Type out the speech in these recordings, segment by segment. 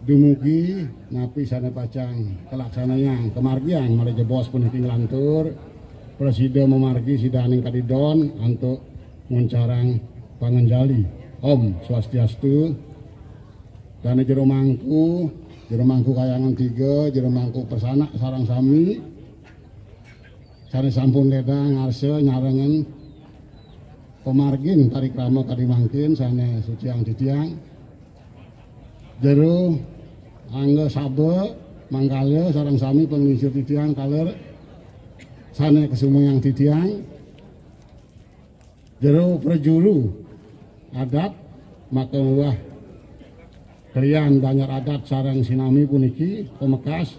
dumugi napi sana pacang kelaksananya kemargian malih jebos puniki nglantur presiden memargi sidaning kadidon untuk nguncarang pangenjali Om Swastiastu dan jero mangku kayangan 3 jero mangku persana sarang sami sane sampun ledang ngarse nyarengen pemargin tarik rama kadimangkin sane suciang ditiang jero angge sabe mangkale sarang sami penglingsir ditiang kaler sane kesumuyang ditiang jero perjuru adat maka wah kalian danyar adat sarang sinami puniki pemekas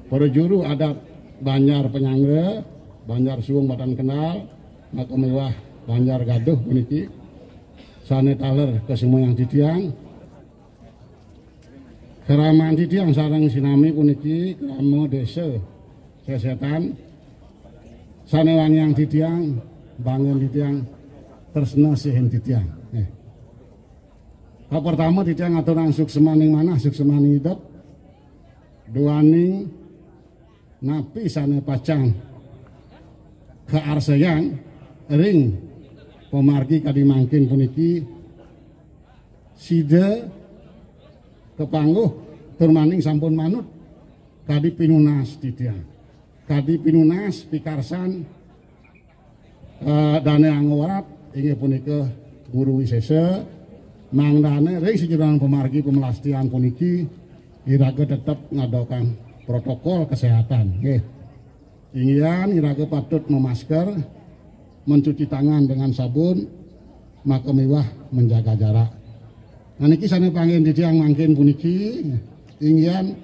perjuru adat Banjar Penyangga Banjar Suwung Batan Kenal maka mewah Banjar Gaduh puniki sane taler kesumuyang ditiang keramaan ditiang sarang sinami puniki kerama desa sesetan sane wangiang ditiang bangun ditiang tersena sihin ditiang pertama ditiang aturang suksemaning mana suksemaning hidup duaning napi sane pacang ke arsayang ring pemargi kadimangkin puniki sida kepangguh turmaning sampun manut kadi pinunas ditiang kadi pinunas pikarsan dane angwarat inggih punika guru wisesa mangdane ring sejurang pemargi pemelastian puniki iraga tetap ngadokan protokol kesehatan nggih inggian iraga patut memasker mencuci tangan dengan sabun maka mewah menjaga jarak nah niki sane panggen ditiang mangkin puniki inggian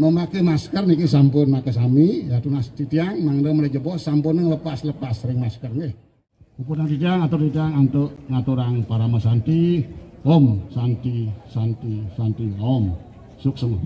memakai masker niki sampun make sami ya tunas ditiang mangda mulai jebos sampun lepas ring masker nggih Upuna ditiang atur ditiang untuk ngaturang para masanti Om Santi Om Suksema.